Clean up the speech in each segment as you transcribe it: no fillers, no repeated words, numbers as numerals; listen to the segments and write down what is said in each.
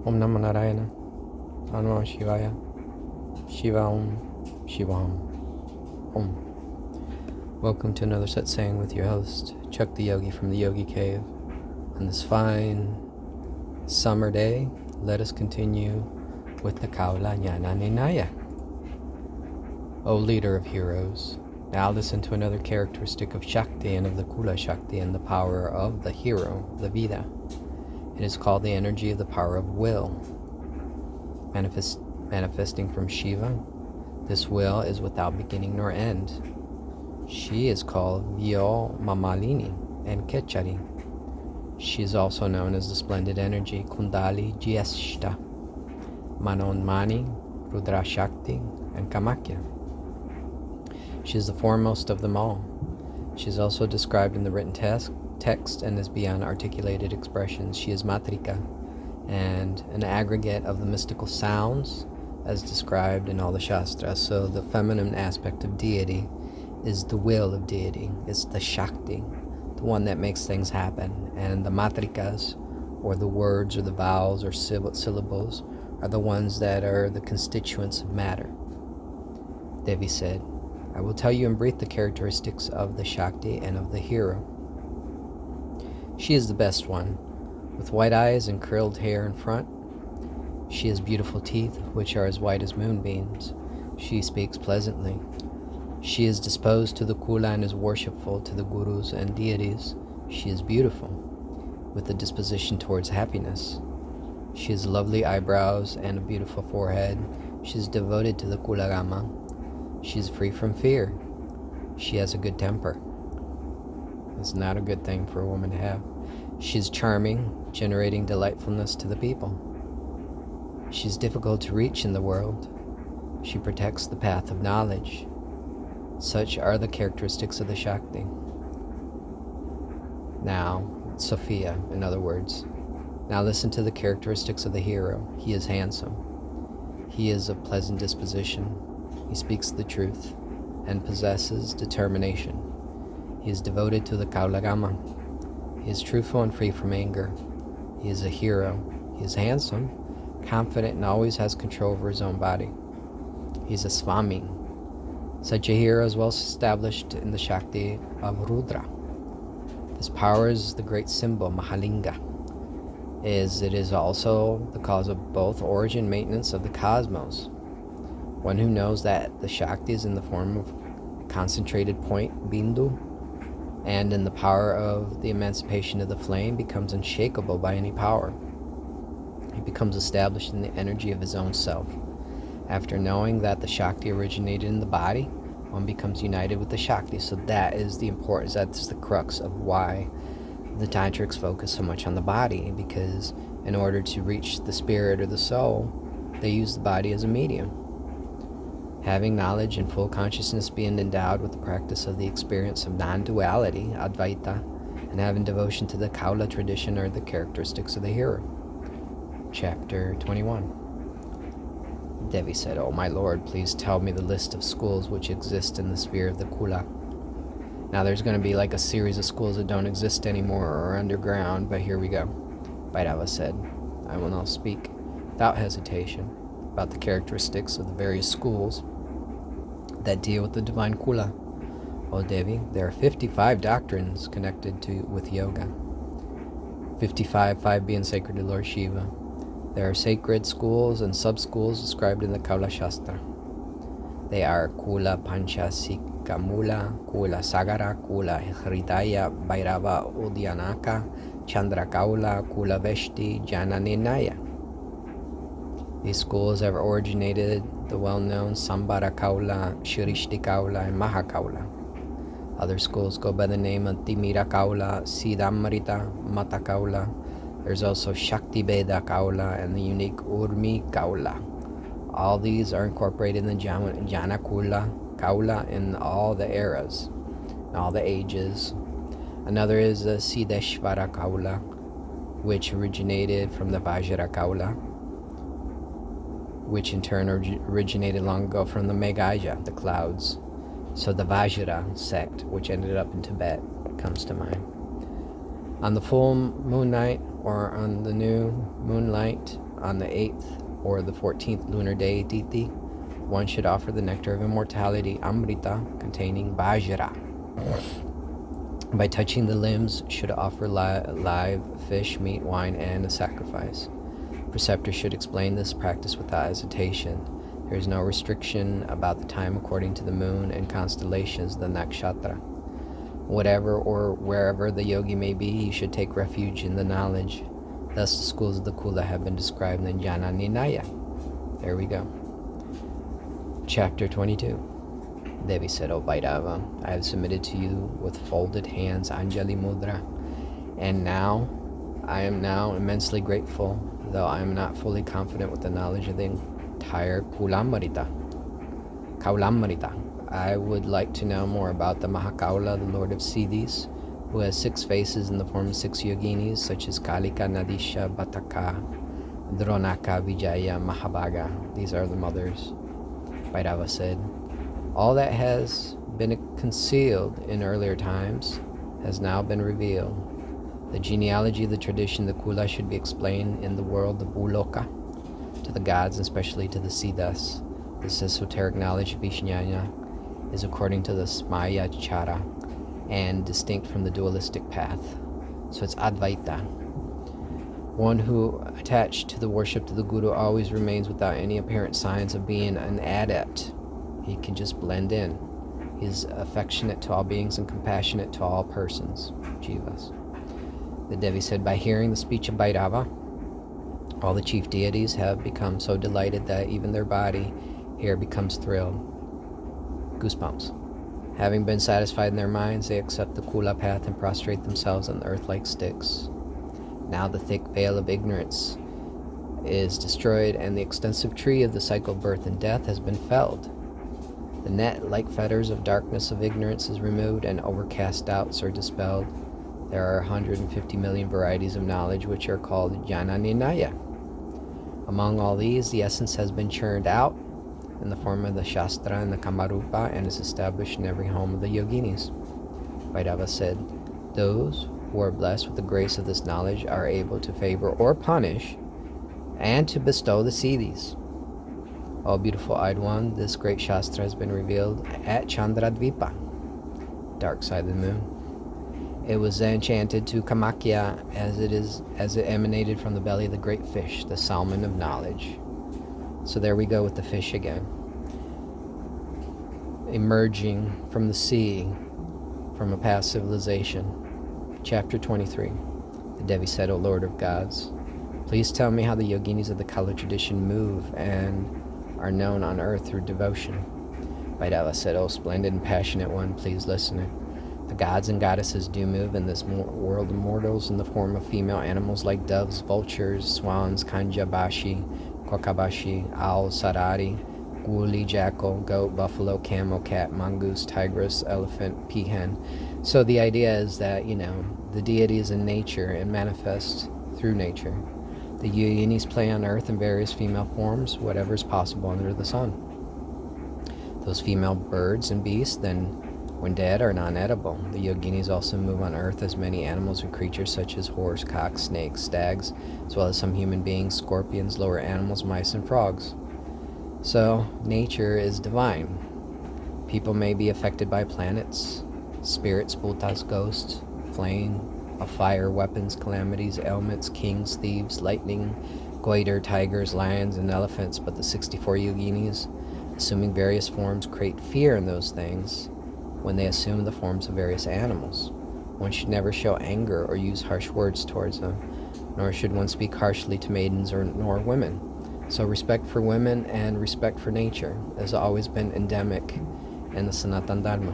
Om Namo Narayana, Om Namo Shivaya, Shiva Om, Shiva Om. Welcome to another Satsang with your host, Chuck the Yogi from the Yogi Cave. On this fine summer day, let us continue with the Kaula Jnana Ninaya. O leader of heroes, now listen to another characteristic of Shakti and of the Kula Shakti and the power of the hero, the Vida. It is called the energy of the power of will. Manifesting from Shiva, this will is without beginning nor end. She is called Vyo Mamalini and Kechari. She is also known as the splendid energy Kundali Jyeshta, Manonmani, Rudra Shakti, and Kamakya. She is the foremost of them all. She is also described in the written text and is beyond articulated expressions. She is Matrika, and an aggregate of the mystical sounds as described in all the Shastras. So the feminine aspect of deity is the will of deity. It's the Shakti, the one that makes things happen. And the Matrikas, or the words or the vowels or syllables, are the ones that are the constituents of matter. Devi said, I will tell you in brief the characteristics of the Shakti and of the hero. She is the best one, with white eyes and curled hair in front. She has beautiful teeth, which are as white as moonbeams. She speaks pleasantly. She is disposed to the Kula and is worshipful to the gurus and deities. She is beautiful, with a disposition towards happiness. She has lovely eyebrows and a beautiful forehead. She is devoted to the Kulagama. She is free from fear. She has a good temper. It's not a good thing for a woman to have. She is charming, generating delightfulness to the people. She is difficult to reach in the world. She protects the path of knowledge. Such are the characteristics of the Shakti. Now, Sophia, in other words. Now listen to the characteristics of the hero. He is handsome. He is of pleasant disposition. He speaks the truth and possesses determination. He is devoted to the Kaulagama. He is truthful and free from anger. He is a hero. He is handsome, confident, and always has control over his own body. He is a Swami. Such a hero is well established in the Shakti of Rudra. This power is the great symbol, Mahalinga. It is also the cause of both origin and maintenance of the cosmos. One who knows that the Shakti is in the form of a concentrated point, Bindu, and in the power of the emancipation of the flame becomes unshakable by any power. He becomes established in the energy of his own self. After knowing that the Shakti originated in the body, one becomes united with the Shakti. So that is the importance, that's the crux of why the Tantrics focus so much on the body, because in order to reach the spirit or the soul, they use the body as a medium. Having knowledge and full consciousness, being endowed with the practice of the experience of non-duality, Advaita, and having devotion to the Kaula tradition are the characteristics of the hero. Chapter 21. Devi said, Oh my lord, please tell me the list of schools which exist in the sphere of the Kula. Now there's going to be like a series of schools that don't exist anymore or are underground, but here we go. Bhairava said, I will now speak without hesitation about the characteristics of the various schools that deal with the divine Kula. O Devi, there are 55 doctrines connected with yoga. 55, 5 being sacred to Lord Shiva. There are sacred schools and sub-schools described in the Kaula Shastra. They are Kula Panchasika Mula, Kula Sagara, Kula Hridaya, Bhairava Udyanaka, Chandra Kaula, Kula Veshti, Jnana Ninaya. These schools have originated the well-known Sambara Kaula, Shirishti Kaula, and Mahakaula. Other schools go by the name of Timira Kaula, Siddhamrita, Mata Kaula. There's also Shakti Veda Kaula and the unique Urmi Kaula. All these are incorporated in the Jnana Kaula in all the eras, in all the ages. Another is the Siddheshvara Kaula, which originated from the Vajra Kaula, which in turn originated long ago from the Meghaja, the clouds. So the Vajra sect, which ended up in Tibet, comes to mind. On the full moon night, or on the new moonlight on the 8th or the 14th lunar day, Titi, one should offer the nectar of immortality, Amrita, containing Vajra. By touching the limbs, should offer live fish, meat, wine, and a sacrifice. Preceptor should explain this practice without hesitation. There is no restriction about the time according to the moon and constellations, the nakshatra. Whatever or wherever the yogi may be, he should take refuge in the knowledge. Thus the schools of the Kula have been described in Jnana Ninaya. There we go. Chapter 22. Devi said, O Bhairava, I have submitted to you with folded hands, Anjali Mudra, and I am now immensely grateful, though I am not fully confident with the knowledge of the entire Kaulamrita. I would like to know more about the Mahakaula, the Lord of Siddhis, who has 6 faces in the form of 6 yoginis, such as Kalika, Nadisha, Bataka, Dronaka, Vijaya, Mahabhaga. These are the mothers. Bhairava said, all that has been concealed in earlier times has now been revealed. The genealogy of the tradition, the Kula, should be explained in the world of Bhuloka, to the gods, and especially to the Siddhas. This esoteric knowledge of Vijnana is according to the Smaya Chara and distinct from the dualistic path. So it's Advaita. One who, attached to the worship of the Guru, always remains without any apparent signs of being an adept. He can just blend in. He is affectionate to all beings and compassionate to all persons, jivas. The Devi said, by hearing the speech of Bhairava, all the chief deities have become so delighted that even their body here becomes thrilled. Goosebumps. Having been satisfied in their minds, they accept the Kula path and prostrate themselves on the earth like sticks. Now the thick veil of ignorance is destroyed, and the extensive tree of the cycle of birth and death has been felled. The net, like fetters of darkness of ignorance, is removed, and overcast doubts are dispelled. There are 150 million varieties of knowledge, which are called Jnana Ninaya. Among all these, the essence has been churned out in the form of the Shastra and the Kamarupa, and is established in every home of the yoginis. Bhairava said, those who are blessed with the grace of this knowledge are able to favor or punish, and to bestow the siddhis. O beautiful-eyed one, this great Shastra has been revealed at Chandradvipa, dark side of the moon. It was then chanted to Kamakya as it emanated from the belly of the great fish, the salmon of knowledge. So there we go with the fish again, emerging from the sea, from a past civilization. Chapter 23. The Devi said, O Lord of Gods, please tell me how the yoginis of the Kala tradition move and are known on earth through devotion. Bhairava said, O splendid and passionate one, please listen. The gods and goddesses do move in this world of mortals in the form of female animals like doves, vultures, swans, kanjabashi, kwakabashi, owl, sarari, guli, jackal, goat, buffalo, camel, cat, mongoose, tigress, elephant, peahen. So the idea is that, the deity is in nature and manifests through nature. The yoginis play on earth in various female forms, whatever is possible under the sun. Those female birds and beasts, then, when dead, are non-edible. The yoginis also move on earth as many animals and creatures such as horse, cock, snakes, stags, as well as some human beings, scorpions, lower animals, mice, and frogs. So, nature is divine. People may be affected by planets, spirits, bhutas, ghosts, flame, of fire, weapons, calamities, ailments, kings, thieves, lightning, goiter, tigers, lions, and elephants, but the 64 yoginis, assuming various forms, create fear in those things when they assume the forms of various animals. One should never show anger or use harsh words towards them, nor should one speak harshly to maidens nor women. So respect for women and respect for nature has always been endemic in the Sanatana Dharma.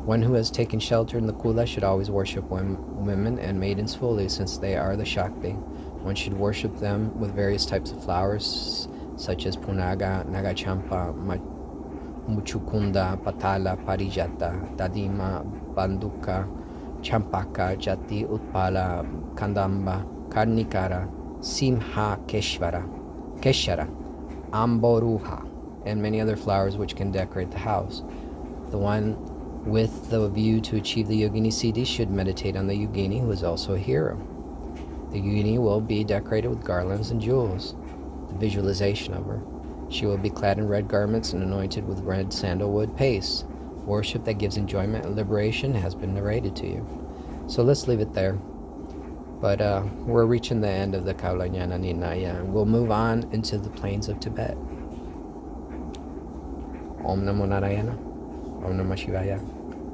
One who has taken shelter in the Kula should always worship women and maidens fully, since they are the Shakti. One should worship them with various types of flowers, such as Punaga, Nagachampa, Muchukunda, Patala, Parijata, Dadima, Banduka, Champaka, Jati, Utpala, Kandamba, Karnikara, Simha, Keshara, Amboruha, and many other flowers which can decorate the house. The one with the view to achieve the yogini siddhi should meditate on the yogini, who is also a hero. The yoni will be decorated with garlands and jewels. The visualization of her. She will be clad in red garments and anointed with red sandalwood paste. Worship that gives enjoyment and liberation has been narrated to you. So let's leave it there. But we're reaching the end of the Kaulanyana Ninaya, and we'll move on into the plains of Tibet. Om Namo Narayana. Om Namah Shivaya.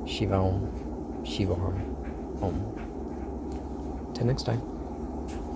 Shiva Om. Shiva Om. Om. Till next time.